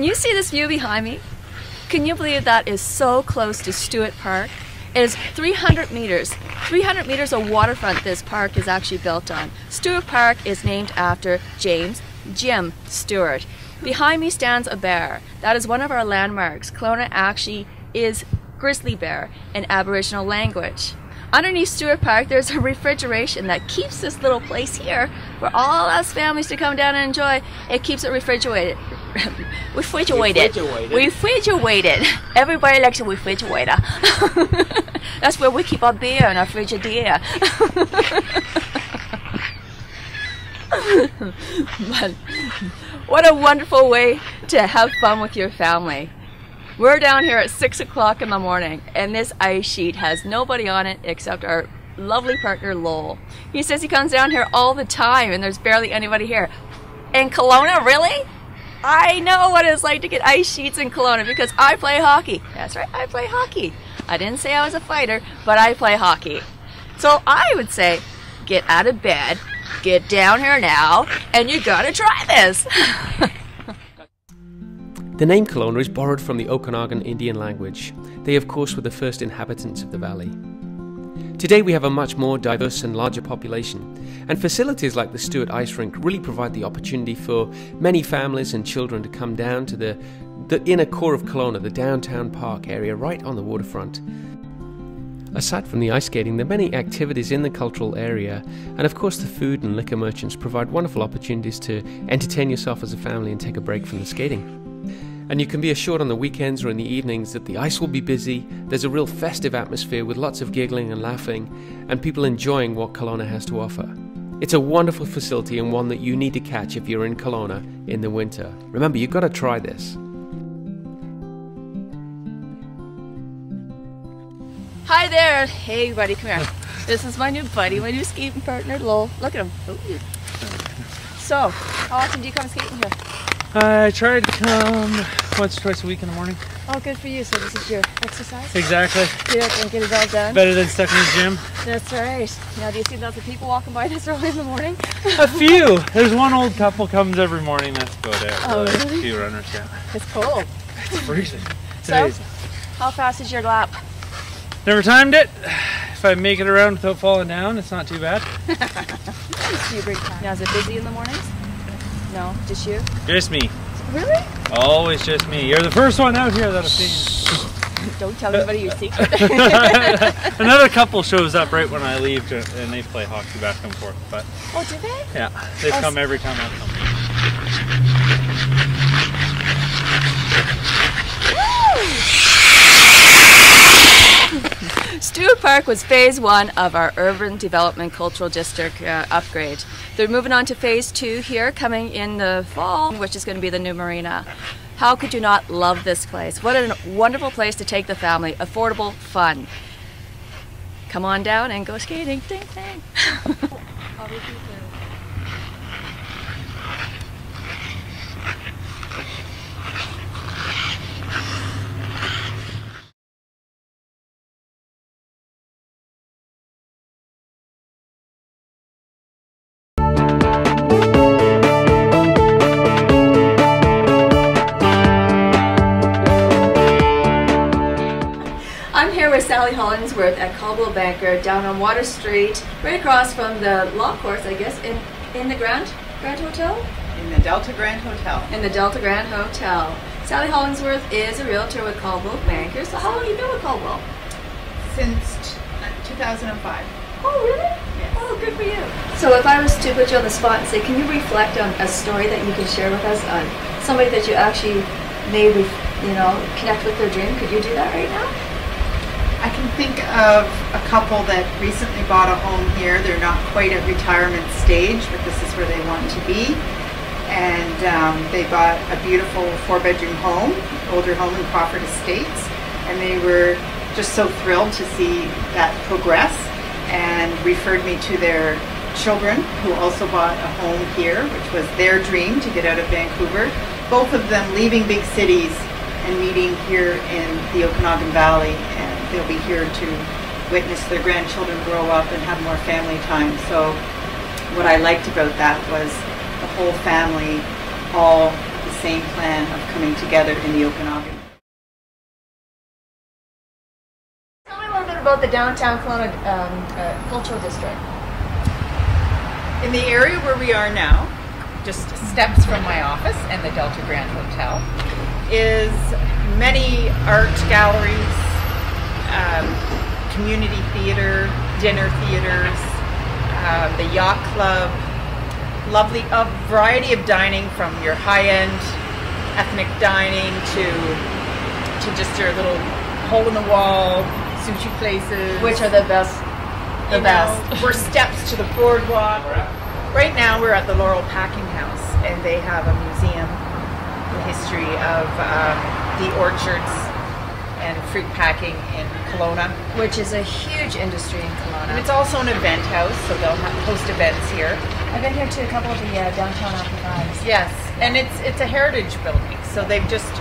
Can you see this view behind me? Can you believe that is so close to Stuart Park? It is 300 meters. 300 meters of waterfront this park is actually built on. Stuart Park is named after Jim Stuart. Behind me stands a bear. That is one of our landmarks. Kelowna actually is grizzly bear in Aboriginal language. Underneath Stuart Park, there's a refrigeration that keeps this little place here for all us families to come down and enjoy. It keeps it refrigerated. Refrigerated. Everybody likes a refrigerator. That's where we keep our beer in our Frigidaire. But what a wonderful way to have fun with your family. We're down here at 6 o'clock in the morning, and this ice sheet has nobody on it except our lovely partner Lowell. He says he comes down here all the time and there's barely anybody here. In Kelowna, really? I know what it's like to get ice sheets in Kelowna because I play hockey. That's right, I play hockey. I didn't say I was a fighter, but I play hockey. So I would say, get out of bed, get down here now, and you gotta try this. The name Kelowna is borrowed from the Okanagan Indian language. They, of course, were the first inhabitants of the valley. Today we have a much more diverse and larger population, and facilities like the Stuart Ice Rink really provide the opportunity for many families and children to come down to the inner core of Kelowna, the downtown park area right on the waterfront. Aside from the ice skating, there are many activities in the cultural area, and of course the food and liquor merchants provide wonderful opportunities to entertain yourself as a family and take a break from the skating. And you can be assured on the weekends or in the evenings that the ice will be busy. There's a real festive atmosphere with lots of giggling and laughing and people enjoying what Kelowna has to offer. It's a wonderful facility and one that you need to catch if you're in Kelowna in the winter. Remember, you've got to try this. Hi there. Hey everybody, come here. This is my new buddy, my new skating partner, Lowell. Look at him. Ooh. So, how often do you come skating here? I try to come once or twice a week in the morning. Oh, good for you. So this is your exercise? Exactly. Get up and get it all done. Better than stuck in the gym. That's right. Now, do you see lots of people walking by this early in the morning? A few. There's one old couple comes every morning. That's about it. Oh, really? A few runners, yeah. It's cold. It's freezing. So, how fast is your lap? Never timed it. If I make it around without falling down, it's not too bad. Now, is it busy in the mornings? No, just you? Just me. Really? Always just me. You're the first one out here that I've seen. Don't tell anybody your secret. Another couple shows up right when I leave and they play hockey back and forth. But oh, do they? Yeah, they come every time I come. Stuart Park was phase 1 of our urban development cultural district upgrade. They're moving on to phase 2 here coming in the fall, which is going to be the new marina. How could you not love this place? What a wonderful place to take the family. Affordable, fun. Come on down and go skating. Ding, ding. I'm here with Sally Hollingsworth at Caldwell Banker down on Water Street, right across from the law course, I guess, in the Grand Hotel? In the Delta Grand Hotel. In the Delta Grand Hotel. Sally Hollingsworth is a realtor with Caldwell Banker. So how long have you been with Caldwell? Since 2005. Oh, really? Yes. Oh, good for you. So if I was to put you on the spot and say, can you reflect on a story that you can share with us on somebody that you actually made, connect with their dream? Could you do that right now? I can think of a couple that recently bought a home here. They're not quite at retirement stage, but this is where they want to be. And they bought a beautiful 4-bedroom home, older home in Crawford Estates. And they were just so thrilled to see that progress and referred me to their children who also bought a home here, which was their dream to get out of Vancouver. Both of them leaving big cities and meeting here in the Okanagan Valley, and they'll be here to witness their grandchildren grow up and have more family time. So what I liked about that was the whole family all same plan of coming together in the Okanagan. Tell me a little bit about the downtown Kelowna cultural district. In the area where we are now, just steps from my office and the Delta Grand Hotel, is many art galleries, community theater, dinner theaters, the yacht club, a variety of dining, from your high-end ethnic dining to just your little hole-in-the-wall sushi places. Which are the best? We're steps to the boardwalk. Right now we're at the Laurel Packing House, and they have a museum, the history of the orchards and fruit packing in Kelowna. Which is a huge industry in Kelowna. And it's also an event house, so they'll host events here. I've been here to a couple of the downtown occupies. Yes, and it's a heritage building, so they've just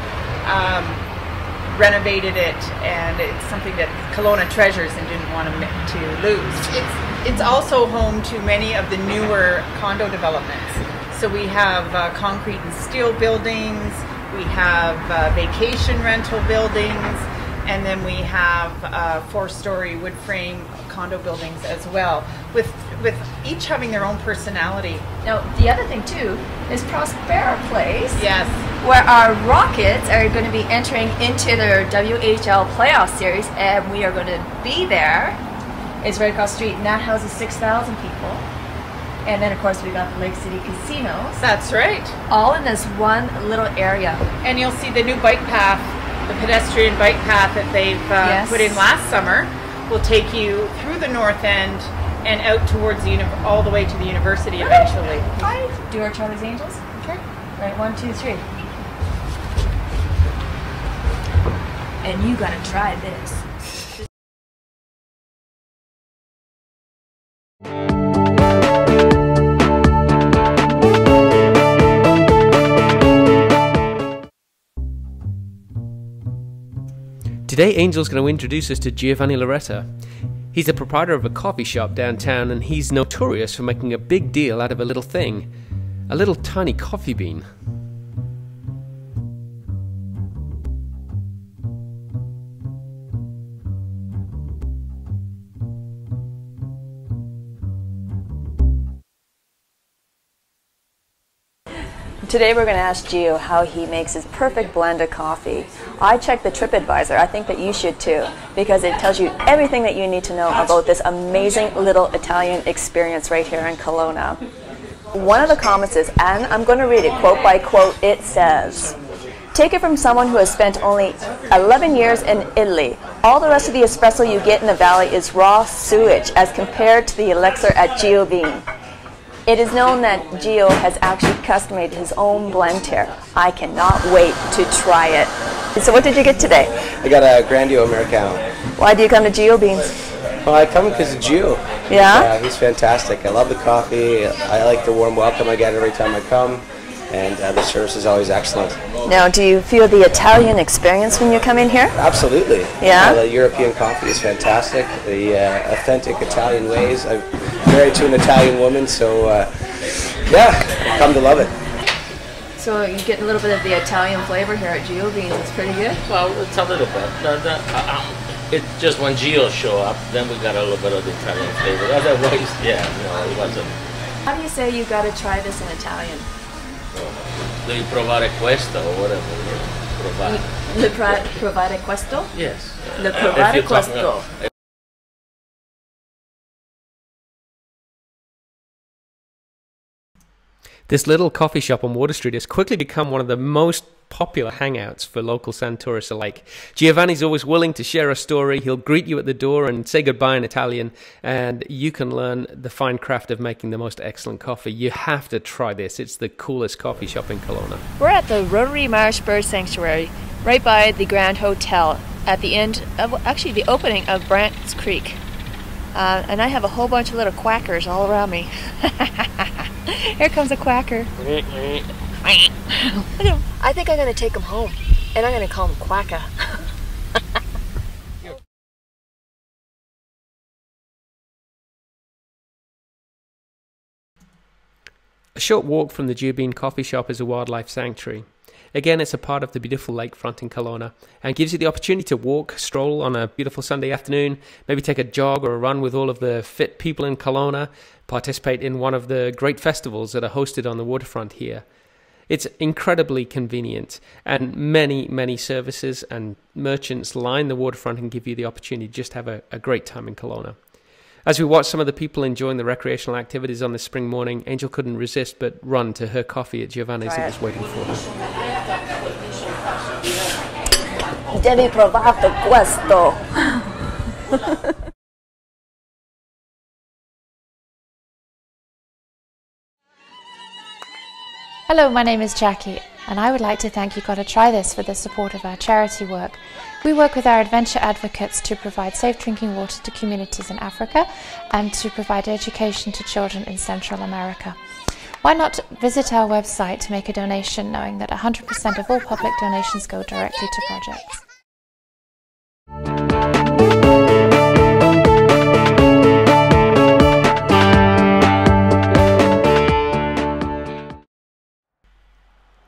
renovated it, and it's something that Kelowna treasures and didn't want to lose. It's also home to many of the newer condo developments. So we have concrete and steel buildings, we have vacation rental buildings, and then we have 4-story wood frame condo buildings as well, with each having their own personality. Now, the other thing too is Prospera Place. Yes. Where our Rockets are going to be entering into their WHL playoff series, and we are going to be there. It's right across the street, and that houses 6,000 people. And then, of course, we got the Lake City casinos. That's right. All in this one little area. And you'll see the new bike path, the pedestrian bike path that they've put in last summer, will take you through the north end and out towards all the way to the university eventually. Right. Do our Charlie's Angels? Okay. Right, 1, 2, 3. And you gotta try this. Today, Angel's going to introduce us to Giovanni Loretta. He's the proprietor of a coffee shop downtown, and he's notorious for making a big deal out of a little thing, a little tiny coffee bean. Today we're going to ask Gio how he makes his perfect blend of coffee. I checked the TripAdvisor. I think that you should too, because it tells you everything that you need to know about this amazing little Italian experience right here in Kelowna. One of the comments is, and I'm going to read it quote by quote, it says, "Take it from someone who has spent only 11 years in Italy. All the rest of the espresso you get in the valley is raw sewage as compared to the elixir at Gio Bean. It is known that Gio has actually custom-made his own blend here. I cannot wait to try it." So what did you get today? I got a Grandio Americano. Why do you come to Gio Beans? Well, I come because of Gio. Yeah? Yeah, he's fantastic. I love the coffee. I like the warm welcome I get every time I come. And the service is always excellent. Now, do you feel the Italian experience when you come in here? Absolutely. Yeah? The European coffee is fantastic. The authentic Italian ways. I'm married to an Italian woman, so yeah, I've come to love it. So you get a little bit of the Italian flavor here at Gio Beans. It's pretty good. Well, it's a little bit. It's just when Gio show up, then we got a little bit of the Italian flavor. Otherwise, yeah, no, it wasn't. How do you say you got to try this in Italian? Devi provare questo or whatever. Provare questo? Yes. Le provare questo. This little coffee shop on Water Street has quickly become one of the most popular hangouts for local San tourists alike. Giovanni's always willing to share a story. He'll greet you at the door and say goodbye in Italian, and you can learn the fine craft of making the most excellent coffee. You have to try this. It's the coolest coffee shop in Kelowna. We're at the Rotary Marsh Bird Sanctuary, right by the Grand Hotel, at the end of, actually the opening of Brant's Creek. And I have a whole bunch of little quackers all around me. Here comes a quacker. I think I'm going to take him home, and I'm going to call him Quacka. A short walk from the Gio Bean coffee shop is a wildlife sanctuary. Again, it's a part of the beautiful lakefront in Kelowna and gives you the opportunity to walk, stroll on a beautiful Sunday afternoon, maybe take a jog or a run with all of the fit people in Kelowna, participate in one of the great festivals that are hosted on the waterfront here. It's incredibly convenient, and many, many services and merchants line the waterfront and give you the opportunity to just have a great time in Kelowna. As we watch some of the people enjoying the recreational activities on this spring morning, Angel couldn't resist but run to her coffee at Giovanni's that was waiting for her. Devi provato questo. Hello, my name is Jackie, and I would like to thank You Gotta Try This for the support of our charity work. We work with our adventure advocates to provide safe drinking water to communities in Africa and to provide education to children in Central America. Why not visit our website to make a donation, knowing that 100% of all public donations go directly to projects.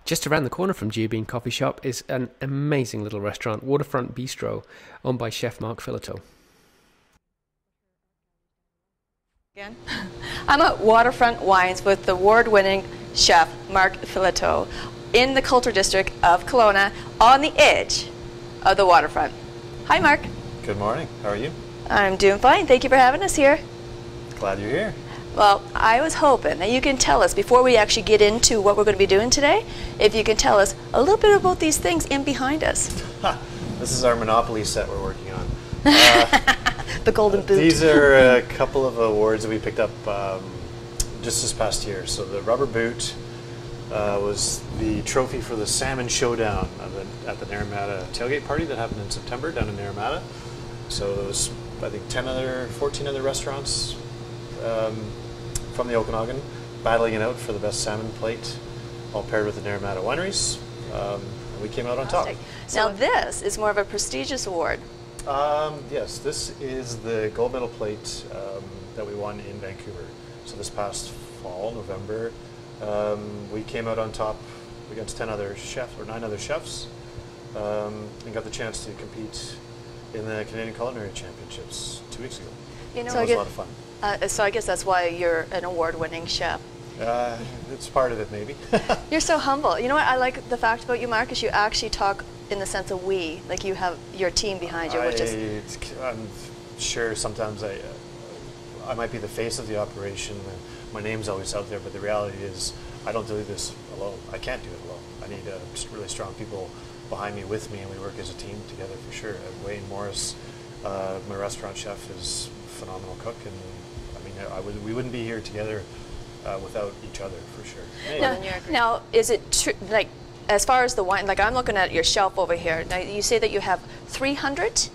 Just around the corner from Gia Coffee Shop is an amazing little restaurant, Waterfront Bistro, owned by Chef Mark Filato. Again, I'm at Waterfront Wines with the award-winning chef Mark Filato in the Culture District of Kelowna on the edge of the waterfront. Hi, Mark. Good morning. How are you? I'm doing fine. Thank you for having us here. Glad you're here. Well, I was hoping that you can tell us, before we actually get into what we're going to be doing today, if you can tell us a little bit about these things in behind us. This is our Monopoly set we're working on. The Golden Boot. These are a couple of awards that we picked up just this past year. So the Rubber Boot was the trophy for the Salmon Showdown at the Naramata tailgate party that happened in September down in Naramata. So there was, I think, 14 other restaurants from the Okanagan battling it out for the best salmon plate, all paired with the Naramata wineries. And we came out on top. Now this is more of a prestigious award. Yes, this is the gold medal plate that we won in Vancouver. So this past fall, November, we came out on top against 9 other chefs, and got the chance to compete in the Canadian Culinary Championships 2 weeks ago. You know, so it was a lot of fun. So I guess that's why you're an award-winning chef. It's part of it, maybe. You're so humble. You know what I like the fact about you, Mark, is you actually talk in the sense of we, like you have your team behind you, which is... I'm sure sometimes I might be the face of the operation, and my name's always out there, but the reality is I don't do this alone. I can't do it alone. I need really strong people behind me, with me, and we work as a team together for sure. Wayne Morris, my restaurant chef, is a phenomenal cook, and we wouldn't be here together without each other for sure. Now, is it true, like, as far as the wine, like I'm looking at your shelf over here, now you say that you have 300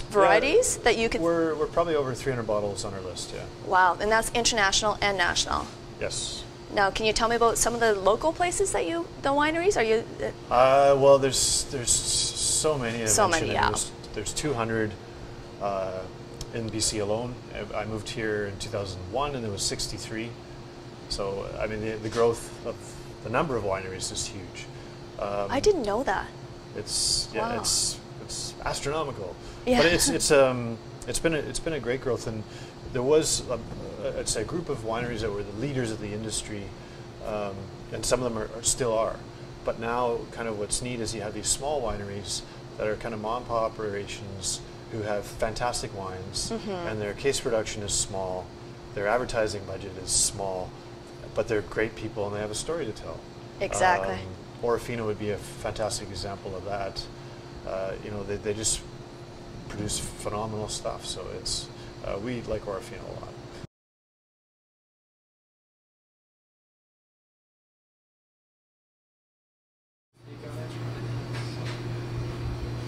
varieties that you could... We're probably over 300 bottles on our list, yeah. Wow, and that's international and national. Yes. Now, can you tell me about some of the local places that the wineries, are you... Well, there's so many. So many, yeah. There's 200 in BC alone. I moved here in 2001 and there was 63. So, I mean, the growth of the number of wineries is huge. I didn't know that. It's astronomical. Yeah. But it's been a great growth, and there was I'd say a group of wineries that were the leaders of the industry, and some of them still are. But now, kind of what's neat is you have these small wineries that are kind of mom and pop operations who have fantastic wines, and their case production is small, their advertising budget is small, but they're great people and they have a story to tell. Exactly. Orofino would be a fantastic example of that. You know, they just produce phenomenal stuff. So it's we like Orofino a lot.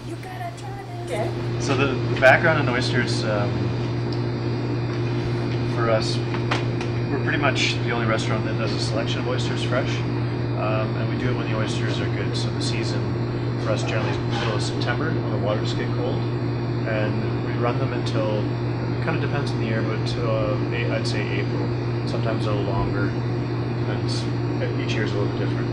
You gotta try this. Okay. So the background in oysters for us, we're pretty much the only restaurant that does a selection of oysters fresh, and we do it when the oysters are good. So the season for us generally is middle of September when the waters get cold, and we run them until, kind of depends on the year, but I'd say April, sometimes a little longer, and each year is a little bit different.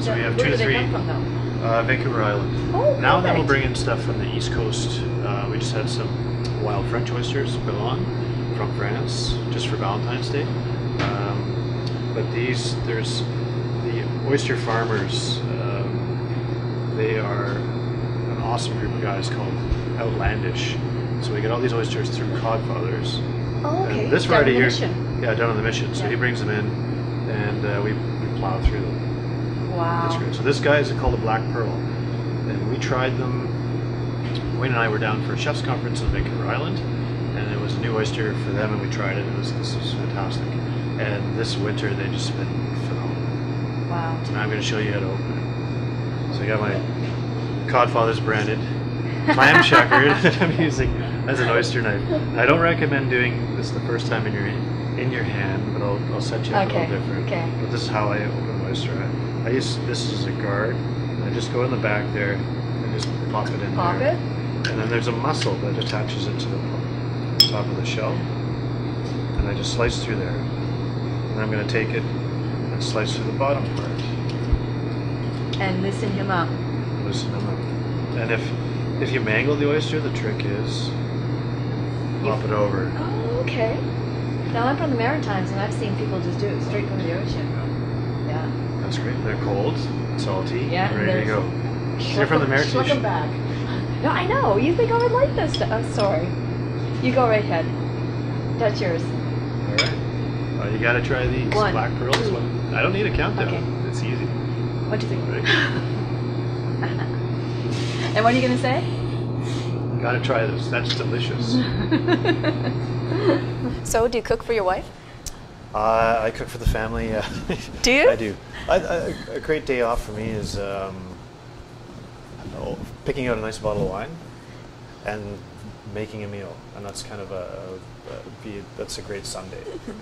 So we have Where 2 to 3. Where do they come from, though? Vancouver Island. Oh, now and then we'll perfect. bring in stuff from the East Coast. We just had some wild French oysters, Bouillon, from France, just for Valentine's Day. But there's the oyster farmers. They are an awesome group of guys called Outlandish. So we get all these oysters through Codfathers. Oh, okay. And this Down variety on the here, mission. yeah, down on the mission. So Yeah. he brings them in, and we plow through them. Wow. That's great. So this guy is called a Black Pearl, and we tried them. Wayne and I were down for a chef's conference in Vancouver Island, and it was a new oyster for them, and we tried it. This was fantastic. And this winter they've just been phenomenal. Wow. So now I'm going to show you how to open it. So I got my Codfathers branded clam checker that I'm using as an oyster knife. I don't recommend doing this the first time in your hand, but I'll set you up a Okay, little different. okay. But this is how I open an oyster. I use this as a guard, and I just go in the back there and just pop it in Pop there. it? And then there's a muscle that attaches it to the top of the shell, and I just slice through there. And I'm going to take it and slice through the bottom part. And listen him up. Loosen them up. And if you mangle the oyster, the trick is flop it over. Oh, okay. Now I'm from the Maritimes, and I've seen people just do it straight from the ocean. Yeah. That's great. They're cold, salty, Yeah, ready to go. You're from the Maritimes. Look them back. No, I know. You think I would like this stuff. I'm sorry. You go right ahead. That's yours. All right. Well, you got to try these One, black pearls. two. I don't need a countdown. Okay. It's easy. What do you think? Right? And what are you going to say? Got to try this. That's delicious. So, do you cook for your wife? I cook for the family. Do you? I do. A great day off for me is picking out a nice bottle of wine and making a meal, and that's kind of that's a great Sunday for me.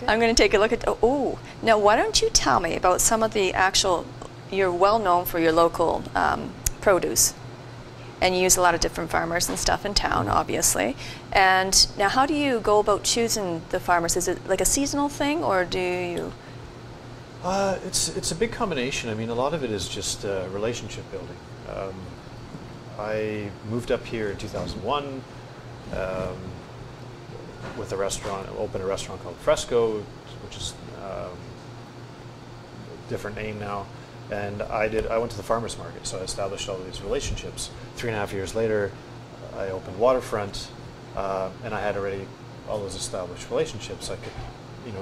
I'm going to take a look at. Oh, now why don't you tell me about some of the actual? You're well known for your local produce, and you use a lot of different farmers and stuff in town, obviously. And now, how do you go about choosing the farmers? Is it like a seasonal thing, or do you? It's a big combination. I mean, a lot of it is just relationship building. I moved up here in 2001 with a restaurant. Opened a restaurant called Fresco, which is a different name now. And I went to the farmers market, so I established all these relationships. 3.5 years later, I opened Waterfront, and I had already all those established relationships. I could,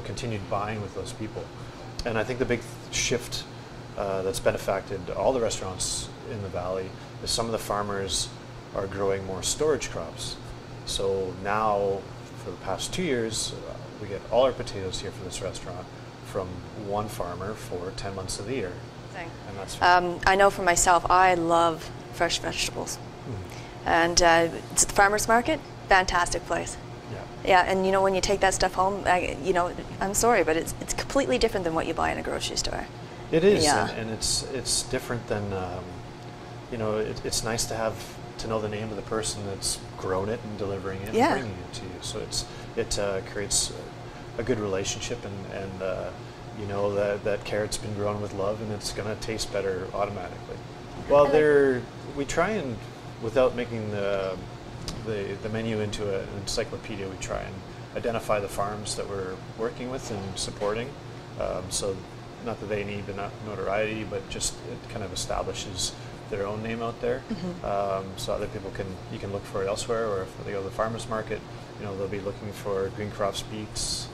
continued buying with those people. And I think the big shift that's benefacted all the restaurants in the valley is some of the farmers are growing more storage crops. So now, for the past 2 years, we get all our potatoes here for this restaurant from one farmer for 10 months of the year. And that's I know for myself, I love fresh vegetables. And it's the farmers market, fantastic place. Yeah, and when you take that stuff home, I'm sorry, but it's completely different than what you buy in a grocery store. It is, Yeah. and it's different than, it's nice to know the name of the person that's grown it and delivering it Yeah. and bringing it to you. So it creates a good relationship, and that carrot's been grown with love, and it's going to taste better automatically. Well, we try and, without making the menu into an encyclopedia, we try and identify the farms that we're working with and supporting. So not that they need the notoriety, but just it kind of establishes their own name out there. So other people you can look for it elsewhere, or if they go to the farmers market, they'll be looking for Green Crops Beets,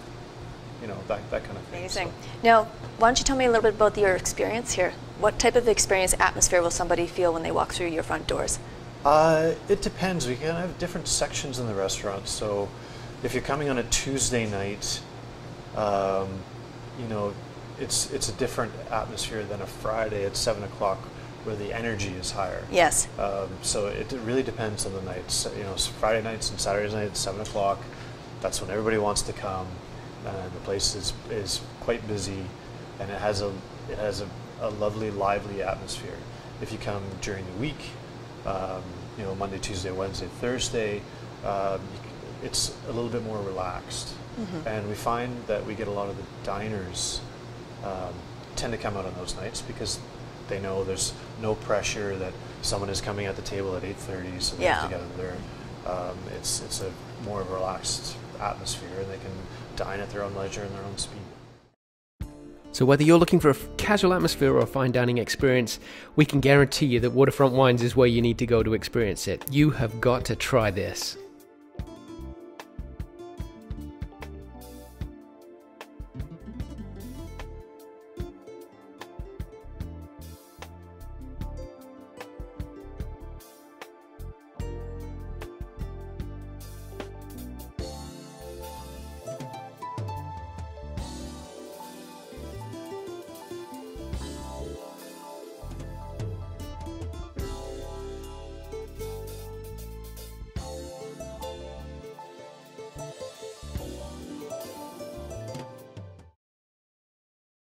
that kind of thing. Amazing. So. Now, why don't you tell me a little bit about your experience here? What type of experience, atmosphere will somebody feel when they walk through your front doors? It depends. We can have different sections in the restaurant. So if you're coming on a Tuesday night, it's a different atmosphere than a Friday at 7 o'clock where the energy is higher. Yes. So it really depends on the nights. Friday nights and Saturday nights at 7 o'clock, that's when everybody wants to come. The place is quite busy, and it has a lovely, lively atmosphere. If you come during the week, Monday, Tuesday, Wednesday, Thursday, it's a little bit more relaxed. And we find that we get a lot of the diners tend to come out on those nights because They know there's no pressure that someone is coming at the table at 8:30, so they have to get them there. It's a more relaxed atmosphere, and they can dine at their own leisure and their own speed. So whether you're looking for a casual atmosphere or a fine dining experience, we can guarantee you that Waterfront Wines is where you need to go to experience it. You have got to try this.